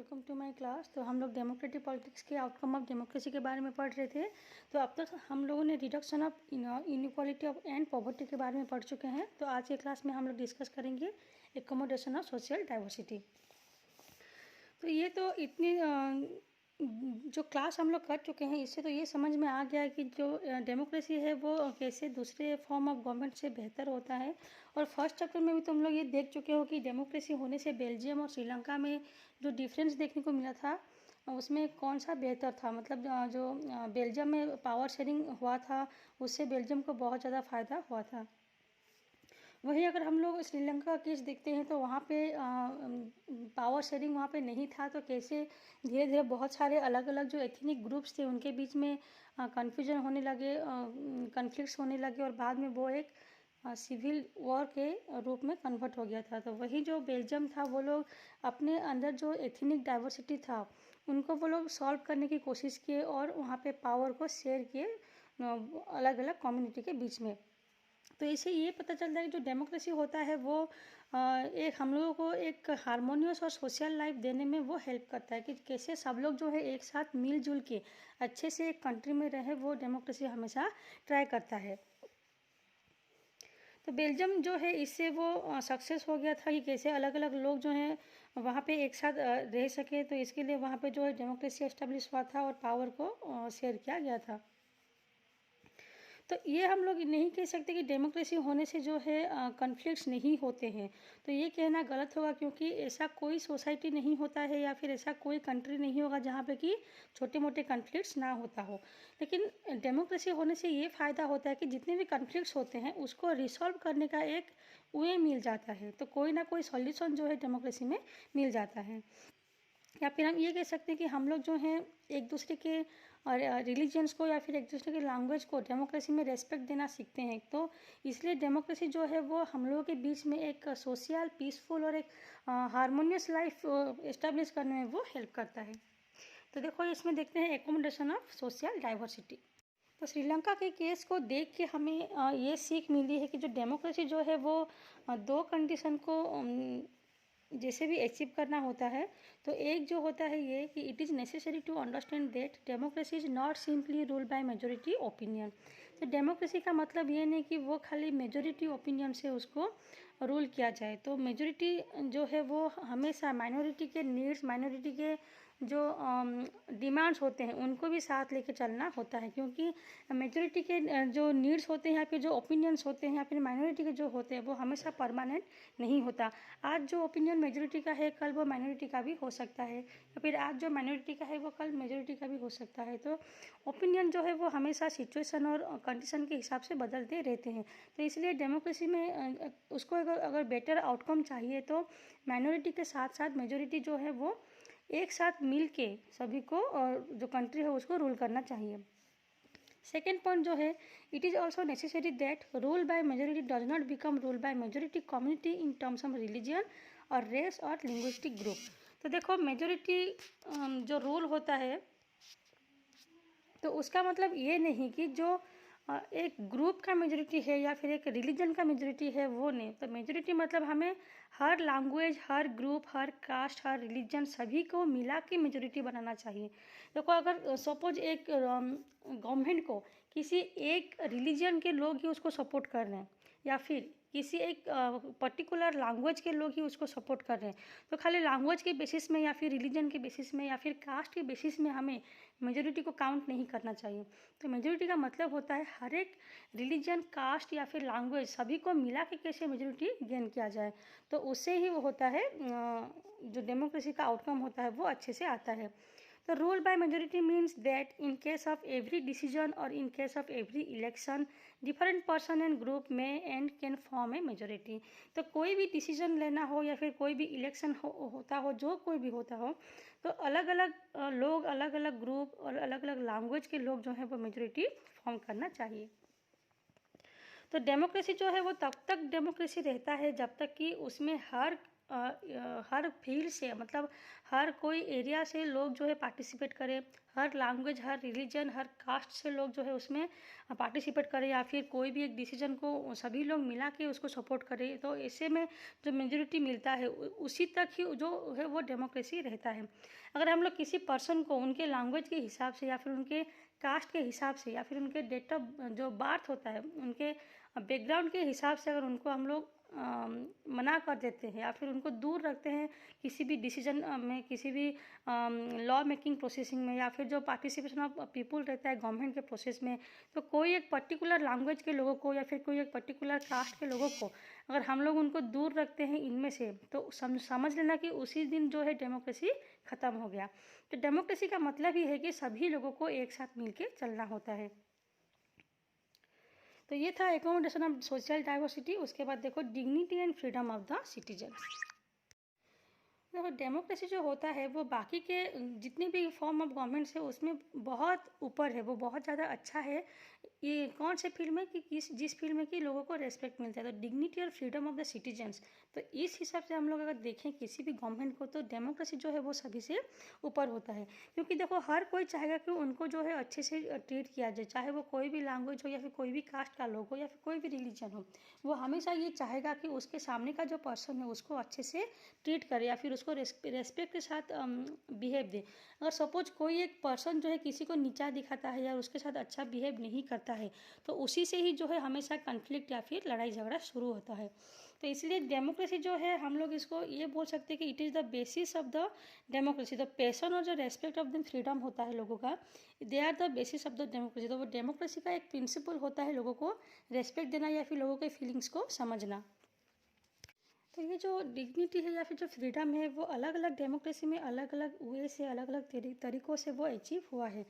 Welcome to my class. तो हम लोग डेमोक्रेटिक पॉलिटिक्स के आउटकम ऑफ डेमोक्रेसी के बारे में पढ़ रहे थे। तो अब तक हम लोगों ने reduction of inequality of and poverty के बारे में पढ़ चुके हैं। तो आज के क्लास में हम लोग डिस्कस करेंगे एकोमोडेशन ऑफ सोशल डाइवर्सिटी। तो ये तो इतनी जो क्लास हम लोग कर चुके हैं, इससे तो ये समझ में आ गया है कि जो डेमोक्रेसी है वो कैसे दूसरे फॉर्म ऑफ गवर्नमेंट से बेहतर होता है। और फर्स्ट चैप्टर में भी तुम लोग ये देख चुके हो कि डेमोक्रेसी होने से बेल्जियम और श्रीलंका में जो डिफरेंस देखने को मिला था उसमें कौन सा बेहतर था। मतलब जो बेल्जियम में पावर शेयरिंग हुआ था उससे बेल्जियम को बहुत ज़्यादा फ़ायदा हुआ था। वहीं अगर हम लोग श्रीलंका का केस देखते हैं तो वहाँ पे पावर शेयरिंग वहाँ पे नहीं था। तो कैसे धीरे धीरे बहुत सारे अलग अलग जो एथनिक ग्रुप्स थे उनके बीच में कन्फ्यूजन होने लगे, कन्फ्लिक्ट्स होने लगे और बाद में वो एक सिविल वॉर के रूप में कन्वर्ट हो गया था। तो वही जो बेल्जियम था वो लोग अपने अंदर जो एथनिक डाइवर्सिटी था उनको वो लोग सॉल्व करने की कोशिश किए और वहाँ पे पावर को शेयर किए अलग अलग कम्युनिटी के बीच में। तो इससे ये पता चलता है कि जो डेमोक्रेसी होता है वो एक हम लोगों को एक हारमोनियस और सोशल लाइफ देने में वो हेल्प करता है कि कैसे सब लोग जो है एक साथ मिलजुल के अच्छे से एक कंट्री में रहे, वो डेमोक्रेसी हमेशा ट्राई करता है। तो बेल्जियम जो है इससे वो सक्सेस हो गया था कि कैसे अलग अलग लोग जो हैं वहाँ पे एक साथ रह सके। तो इसके लिए वहाँ पे जो है डेमोक्रेसी एस्टेब्लिश हुआ था और पावर को शेयर किया गया था। तो ये हम लोग नहीं कह सकते कि डेमोक्रेसी होने से जो है कन्फ्लिक्ट्स नहीं होते हैं। तो ये कहना गलत होगा, क्योंकि ऐसा कोई सोसाइटी नहीं होता है या फिर ऐसा कोई कंट्री नहीं होगा जहाँ पे कि छोटे मोटे कन्फ्लिक्ट्स ना होता हो। लेकिन डेमोक्रेसी होने से ये फ़ायदा होता है कि जितने भी कन्फ्लिक्ट्स होते हैं उसको रिसॉल्व करने का एक वे मिल जाता है। तो कोई ना कोई सॉल्यूशन जो है डेमोक्रेसी में मिल जाता है। या फिर हम ये कह सकते हैं कि हम लोग जो हैं एक दूसरे के रिलीजन्स को या फिर एक दूसरे के लैंग्वेज को डेमोक्रेसी में रेस्पेक्ट देना सीखते हैं। तो इसलिए डेमोक्रेसी जो है वो हम लोगों के बीच में एक सोशल, पीसफुल और एक हारमोनियस लाइफ इस्टेब्लिश करने में वो हेल्प करता है। तो देखो इसमें देखते हैं एकोमोडेशन ऑफ सोशल डाइवर्सिटी। तो श्रीलंका के केस को देख के हमें ये सीख मिली है कि जो डेमोक्रेसी जो है वो दो कंडीशन को जैसे भी अचीव करना होता है। तो एक जो होता है ये कि it is necessary to understand that democracy is not simply rule by majority opinion. तो डेमोक्रेसी का मतलब ये नहीं कि वो खाली मेजोरिटी ओपिनियन से उसको रूल किया जाए। तो मेजोरिटी जो है वो हमेशा माइनॉरिटी के नीड्स, माइनॉरिटी के जो डिमांड्स होते हैं उनको भी साथ लेके चलना होता है, क्योंकि मेजोरिटी के जो नीड्स होते हैं या फिर जो ओपिनियंस होते हैं या फिर माइनॉरिटी के जो होते हैं वो हमेशा परमानेंट नहीं होता। आज जो ओपिनियन मेजोरिटी का है कल वो माइनॉरिटी का भी हो सकता है, या फिर आज जो माइनॉरिटी का है वो कल मेजोरिटी का भी हो सकता है। तो ओपिनियन जो है वो हमेशा सिचुएशन और कंडीशन के हिसाब से बदलते रहते हैं। तो इसलिए डेमोक्रेसी में उसको अगर बेटर आउटकम चाहिए तो माइनॉरिटी के साथ साथ मेजोरिटी जो है वो एक साथ मिल के सभी को और जो कंट्री है उसको रूल करना चाहिए। सेकेंड पॉइंट जो है, it is also necessary that rule by majority does not become rule by majority community in terms of religion और रेस और लिंग्विस्टिक ग्रुप। तो देखो मेजोरिटी जो रूल होता है तो उसका मतलब ये नहीं कि जो एक ग्रुप का मेजोरिटी है या फिर एक रिलीजन का मेजोरिटी है वो नहीं। तो मेजोरिटी मतलब हमें हर लैंग्वेज, हर ग्रुप, हर कास्ट, हर रिलीजन सभी को मिला के मेजोरिटी बनाना चाहिए। देखो अगर सपोज एक गवर्नमेंट को किसी एक रिलीजन के लोग ही उसको सपोर्ट कर रहे हैं या फिर किसी एक पर्टिकुलर लैंग्वेज के लोग ही उसको सपोर्ट कर रहे हैं, तो खाली लैंग्वेज के बेसिस में या फिर रिलीजन के बेसिस में या फिर कास्ट के बेसिस में हमें मेजोरिटी को काउंट नहीं करना चाहिए। तो मेजोरिटी का मतलब होता है हर एक रिलीजन, कास्ट या फिर लैंग्वेज सभी को मिला के कैसे मेजोरिटी गेन किया जाए। तो उससे ही वो होता है जो डेमोक्रेसी का आउटकम होता है वो अच्छे से आता है। तो rule by majority means that in case of every decision और in case of every election different person and group में and can form a majority. तो कोई भी डिसीजन लेना हो या फिर कोई भी इलेक्शन होता हो, जो कोई भी होता हो, तो अलग अलग लोग, अलग अलग ग्रुप और अलग अलग लैंग्वेज के लोग जो हैं वो मेजोरिटी फॉर्म करना चाहिए। तो डेमोक्रेसी जो है वो तब तक डेमोक्रेसी रहता है जब तक कि उसमें हर हर फील्ड से, मतलब हर कोई एरिया से लोग जो है पार्टिसिपेट करें, हर लैंग्वेज, हर रिलीजन, हर कास्ट से लोग जो है उसमें पार्टिसिपेट करें, या फिर कोई भी एक डिसीजन को सभी लोग मिला के उसको सपोर्ट करें। तो ऐसे में जो मेजोरिटी मिलता है उसी तक ही जो है वो डेमोक्रेसी रहता है। अगर हम लोग किसी पर्सन को उनके लैंग्वेज के हिसाब से, या फिर उनके कास्ट के हिसाब से, या फिर उनके डेट ऑफ जो बार्थ होता है उनके बैकग्राउंड के हिसाब से अगर उनको हम लोग मना कर देते हैं, या फिर उनको दूर रखते हैं किसी भी डिसीजन में, किसी भी लॉ मेकिंग प्रोसेसिंग में, या फिर जो पार्टिसिपेशन ऑफ पीपल रहता है गवर्नमेंट के प्रोसेस में, तो कोई एक पर्टिकुलर लैंग्वेज के लोगों को या फिर कोई एक पर्टिकुलर कास्ट के लोगों को अगर हम लोग उनको दूर रखते हैं इनमें से, तो समझ लेना कि उसी दिन जो है डेमोक्रेसी ख़त्म हो गया। तो डेमोक्रेसी का मतलब ही है कि सभी लोगों को एक साथ मिलकर चलना होता है। तो ये था एकोमोडेशन ऑफ सोशल डाइवर्सिटी। उसके बाद देखो dignity and freedom of the citizen. देखो डेमोक्रेसी जो होता है वो बाकी के जितने भी फॉर्म ऑफ गवर्नमेंट है उसमें बहुत ऊपर है, वो बहुत ज़्यादा अच्छा है। ये कौन से फील्ड में कि जिस फील्ड में कि लोगों को रेस्पेक्ट मिलता है, तो डिग्निटी और फ्रीडम ऑफ द सिटीजन्स। तो इस हिसाब से हम लोग अगर देखें किसी भी गवर्नमेंट को, तो डेमोक्रेसी जो है वो सभी से ऊपर होता है। क्योंकि देखो हर कोई चाहेगा कि उनको जो है अच्छे से ट्रीट किया जाए, चाहे वो कोई भी लैंग्वेज हो, या फिर कोई भी कास्ट का लोग हो, या फिर कोई भी रिलीजन हो। वो हमेशा ये चाहेगा कि उसके सामने का जो पर्सन है उसको अच्छे से ट्रीट करे, या फिर उसको रेस्पेक्ट के साथ बिहेव दे। अगर सपोज कोई एक पर्सन जो है किसी को नीचा दिखाता है या उसके साथ अच्छा बिहेव नहीं करता है, तो उसी से ही जो है हमेशा कन्फ्लिक्ट या फिर लड़ाई झगड़ा शुरू होता है। तो इसलिए डेमोक्रेसी जो है हम लोग इसको ये बोल सकते हैं कि it is the basis of the democracy. The passion और जो रेस्पेक्ट ऑफ द फ्रीडम होता है लोगों का, they are the basis of the democracy. तो वो डेमोक्रेसी का एक प्रिंसिपल होता है लोगों को रेस्पेक्ट देना या फिर लोगों के फीलिंग्स को समझना। तो ये जो डिग्निटी है या फिर जो फ्रीडम है वो अलग अलग डेमोक्रेसी में अलग अलग वे से, अलग अलग तरीक़ों से वो अचीव हुआ है।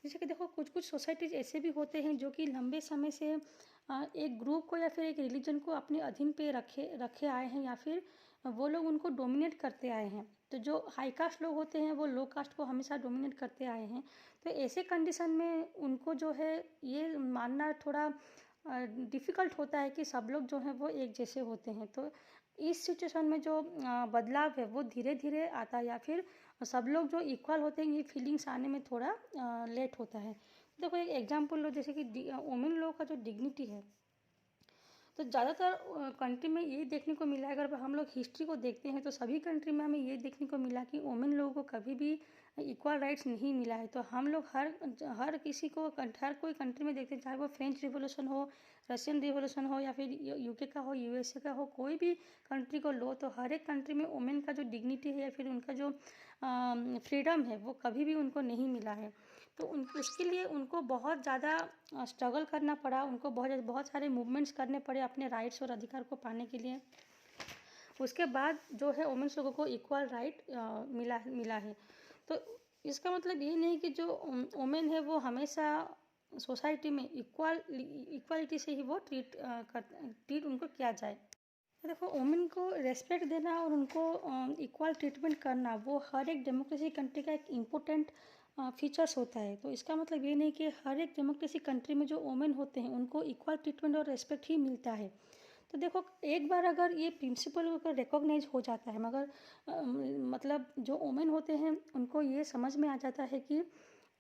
जैसे कि देखो कुछ कुछ सोसाइटीज़ ऐसे भी होते हैं जो कि लंबे समय से एक ग्रुप को या फिर एक रिलीजन को अपने अधीन पे रखे रखे आए हैं, या फिर वो लोग उनको डोमिनेट करते आए हैं। तो जो हाई कास्ट लोग होते हैं वो लो कास्ट को हमेशा डोमिनेट करते आए हैं। तो ऐसे कंडीशन में उनको जो है ये मानना थोड़ा डिफ़िकल्ट होता है कि सब लोग जो हैं वो एक जैसे होते हैं। तो इस सिचुएशन में जो बदलाव है वो धीरे धीरे आता है, या फिर सब लोग जो इक्वल होते हैं ये फीलिंग्स आने में थोड़ा लेट होता है। देखो एक एग्जांपल लो, जैसे कि वुमेन लोगों का जो डिग्निटी है, तो ज़्यादातर कंट्री में ये देखने को मिला है। अगर हम लोग हिस्ट्री को देखते हैं तो सभी कंट्री में हमें ये देखने को मिला कि वुमेन लोगों को कभी भी इक्वल राइट्स नहीं मिला है। तो हम लोग हर किसी को हर कोई कंट्री में देखते हैं, चाहे वो फ्रेंच रिवोल्यूशन हो, रशियन रिवोल्यूशन हो, या फिर यूके का हो, यूएसए का हो, कोई भी कंट्री को लो, तो हर एक कंट्री में वुमेन का जो डिग्निटी है या फिर उनका जो फ्रीडम है वो कभी भी उनको नहीं मिला है। तो उसके लिए उनको बहुत ज़्यादा स्ट्रगल करना पड़ा, उनको बहुत सारे मूवमेंट्स करने पड़े अपने राइट्स और अधिकार को पाने के लिए। उसके बाद जो है वुमेन्स लोगों को इक्वल राइट मिला है। तो इसका मतलब ये नहीं कि जो वुमेन है वो हमेशा सोसाइटी में इक्वालिटी से ही वो ट्रीट उनको किया जाए। तो देखो वुमेन को रेस्पेक्ट देना और उनको इक्वल ट्रीटमेंट करना वो हर एक डेमोक्रेसी कंट्री का एक इम्पोर्टेंट फीचर्स होता है। तो इसका मतलब ये नहीं कि हर एक डेमोक्रेसी कंट्री में जो वुमेन होते हैं उनको इक्वल ट्रीटमेंट और रेस्पेक्ट ही मिलता है। तो देखो एक बार अगर ये प्रिंसिपल अगर रिकॉग्नाइज हो जाता है, मगर मतलब जो वुमेन होते हैं उनको ये समझ में आ जाता है कि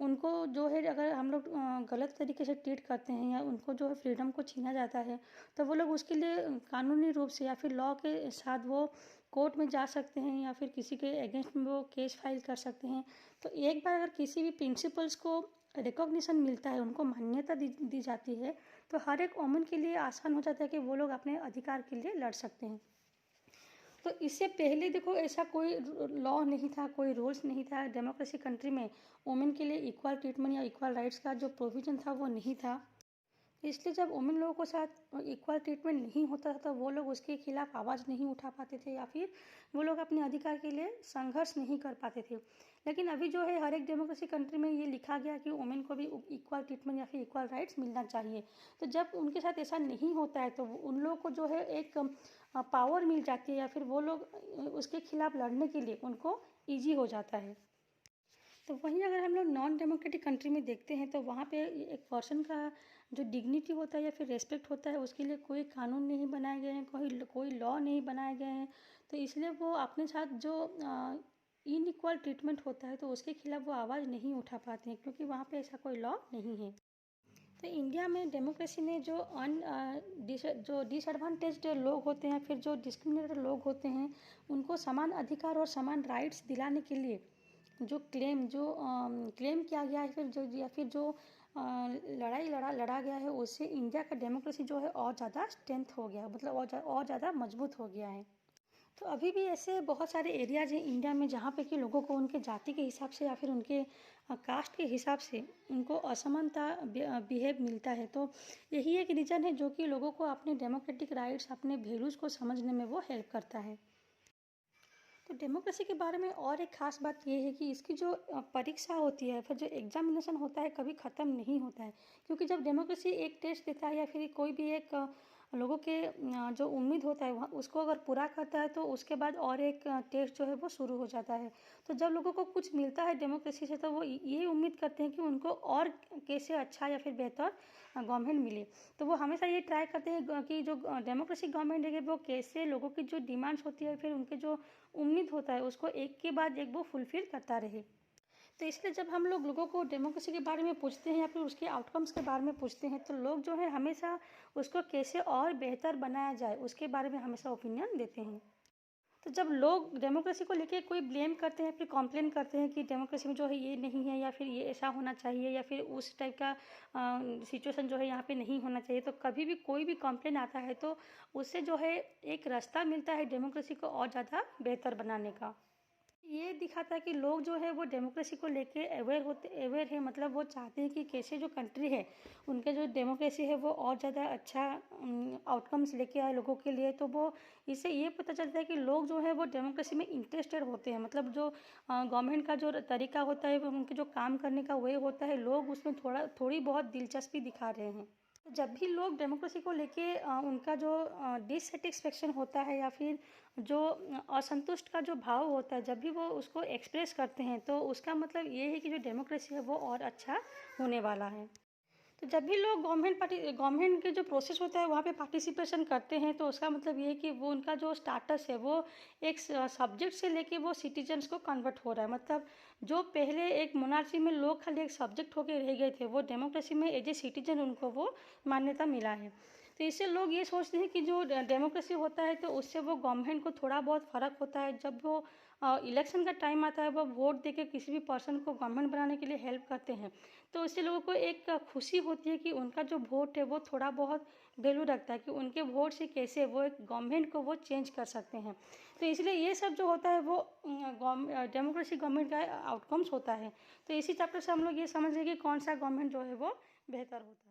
उनको जो है अगर हम लोग गलत तरीके से ट्रीट करते हैं या उनको जो है फ्रीडम को छीना जाता है, तो वो लोग उसके लिए कानूनी रूप से या फिर लॉ के साथ वो कोर्ट में जा सकते हैं, या फिर किसी के अगेंस्ट में वो केस फाइल कर सकते हैं। तो एक बार अगर किसी भी प्रिंसिपल्स को रिकॉग्निशन मिलता है, उनको मान्यता दी जाती है, तो हर एक वुमन के लिए आसान हो जाता है कि वो लोग अपने अधिकार के लिए लड़ सकते हैं। तो इससे पहले देखो ऐसा कोई लॉ नहीं था, कोई रूल्स नहीं था डेमोक्रेसी कंट्री में, वुमेन के लिए इक्वल ट्रीटमेंट या इक्वल राइट्स का जो प्रोविज़न था वो नहीं था। इसलिए जब वुमेन लोगों के साथ इक्वल ट्रीटमेंट नहीं होता था तो वो लोग उसके खिलाफ आवाज़ नहीं उठा पाते थे, या फिर वो लोग अपने अधिकार के लिए संघर्ष नहीं कर पाते थे। लेकिन अभी जो है हर एक डेमोक्रेसी कंट्री में ये लिखा गया कि वुमेन को भी इक्वल ट्रीटमेंट या फिर इक्वल राइट्स मिलना चाहिए। तो जब उनके साथ ऐसा नहीं होता है तो उन लोगों को जो है एक पावर मिल जाती है, या फिर वो लोग उसके खिलाफ लड़ने के लिए उनको ईजी हो जाता है। तो वहीं अगर हम लोग नॉन डेमोक्रेटिक कंट्री में देखते हैं तो वहाँ पे एक पर्सन का जो डिग्निटी होता है या फिर रेस्पेक्ट होता है उसके लिए कोई कानून नहीं बनाए गए हैं, कोई लॉ नहीं बनाए गए हैं। तो इसलिए वो अपने साथ जो इनइक्वल ट्रीटमेंट होता है तो उसके खिलाफ वो आवाज़ नहीं उठा पाते हैं, क्योंकि वहाँ पे ऐसा कोई लॉ नहीं है। तो इंडिया में डेमोक्रेसी ने जो डिसएडवांटेज्ड लोग होते हैं, फिर जो डिस्क्रिमिनेटेड लोग होते हैं, उनको समान अधिकार और समान राइट्स दिलाने के लिए जो क्लेम किया गया है, फिर जो लड़ाई लड़ा गया है, उससे इंडिया का डेमोक्रेसी जो है और ज़्यादा स्ट्रेंथ हो गया, मतलब और ज़्यादा मजबूत हो गया है। तो अभी भी ऐसे बहुत सारे एरियाज हैं इंडिया में जहाँ पे कि लोगों को उनके जाति के हिसाब से या फिर उनके कास्ट के हिसाब से उनको असमानता बिहेव मिलता है। तो यही एक रीज़न है जो कि लोगों को अपने डेमोक्रेटिक राइट्स, अपने वैल्यूज़ को समझने में वो हेल्प करता है। तो डेमोक्रेसी के बारे में और एक ख़ास बात ये है कि इसकी जो परीक्षा होती है, फिर जो एग्जामिनेशन होता है, कभी ख़त्म नहीं होता है। क्योंकि जब डेमोक्रेसी एक टेस्ट देता है या फिर कोई भी एक लोगों के जो उम्मीद होता है वहाँ उसको अगर पूरा करता है तो उसके बाद और एक टेस्ट जो है वो शुरू हो जाता है। तो जब लोगों को कुछ मिलता है डेमोक्रेसी से तो वो ये उम्मीद करते हैं कि उनको और कैसे अच्छा या फिर बेहतर गवर्नमेंट मिले। तो वो हमेशा ये ट्राई करते हैं कि जो डेमोक्रेसी गवर्नमेंट है वो कैसे लोगों की जो डिमांड्स होती है, फिर उनके जो उम्मीद होता है उसको एक के बाद एक वो फुलफिल करता रहे। तो इसलिए जब हम लोगों को डेमोक्रेसी के बारे में पूछते हैं या फिर उसके आउटकम्स के बारे में पूछते हैं तो लोग जो है हमेशा उसको कैसे और बेहतर बनाया जाए उसके बारे में हमेशा ओपिनियन देते हैं। तो जब लोग डेमोक्रेसी को लेके कोई ब्लेम करते हैं, फिर कंप्लेन करते हैं कि डेमोक्रेसी में जो है ये नहीं है या फिर ये ऐसा होना चाहिए या फिर उस टाइप का सिचुएशन जो है यहाँ पे नहीं होना चाहिए, तो कभी भी कोई भी कंप्लेन आता है तो उससे जो है एक रास्ता मिलता है डेमोक्रेसी को और ज़्यादा बेहतर बनाने का। ये दिखाता है कि लोग जो है वो डेमोक्रेसी को लेके अवेयर है, मतलब वो चाहते हैं कि कैसे जो कंट्री है उनके जो डेमोक्रेसी है वो और ज़्यादा अच्छा आउटकम्स लेके आए लोगों के लिए। तो वो इससे ये पता चलता है कि लोग जो है वो डेमोक्रेसी में इंटरेस्टेड होते हैं, मतलब जो गवर्नमेंट का जो तरीका होता है, उनके जो काम करने का वे होता है, लोग उसमें थोड़ी बहुत दिलचस्पी दिखा रहे हैं। जब भी लोग डेमोक्रेसी को लेके उनका जो डिससेटिस्फेक्शन होता है या फिर जो असंतुष्ट का जो भाव होता है, जब भी वो उसको एक्सप्रेस करते हैं तो उसका मतलब ये है कि जो डेमोक्रेसी है वो और अच्छा होने वाला है। तो जब भी लोग गवर्नमेंट के जो प्रोसेस होता है वहाँ पे पार्टिसिपेशन करते हैं तो उसका मतलब ये है कि वो उनका जो स्टाटस है वो एक सब्जेक्ट से लेके वो सिटीजन्स को कन्वर्ट हो रहा है। मतलब जो पहले एक मोनार्ची में लोग खाली एक सब्जेक्ट होके रह गए थे, वो डेमोक्रेसी में एज ए सिटीजन उनको वो मान्यता मिला है। तो इससे लोग ये सोचते हैं कि जो डेमोक्रेसी होता है तो उससे वो गवर्नमेंट को थोड़ा बहुत फ़र्क होता है। जब वो इलेक्शन का टाइम आता है वो वोट देके किसी भी पर्सन को गवर्नमेंट बनाने के लिए हेल्प करते हैं, तो इससे लोगों को एक खुशी होती है कि उनका जो वोट है वो थोड़ा बहुत वैल्यू रखता है कि उनके वोट से कैसे वो एक गवर्नमेंट को वो चेंज कर सकते हैं। तो इसलिए ये सब जो होता है वो डेमोक्रेसी गवर्नमेंट का आउटकम्स होता है। तो इसी चैप्टर से हम लोग ये समझ रहे हैं कि कौन सा गवर्नमेंट जो है वो बेहतर होता है।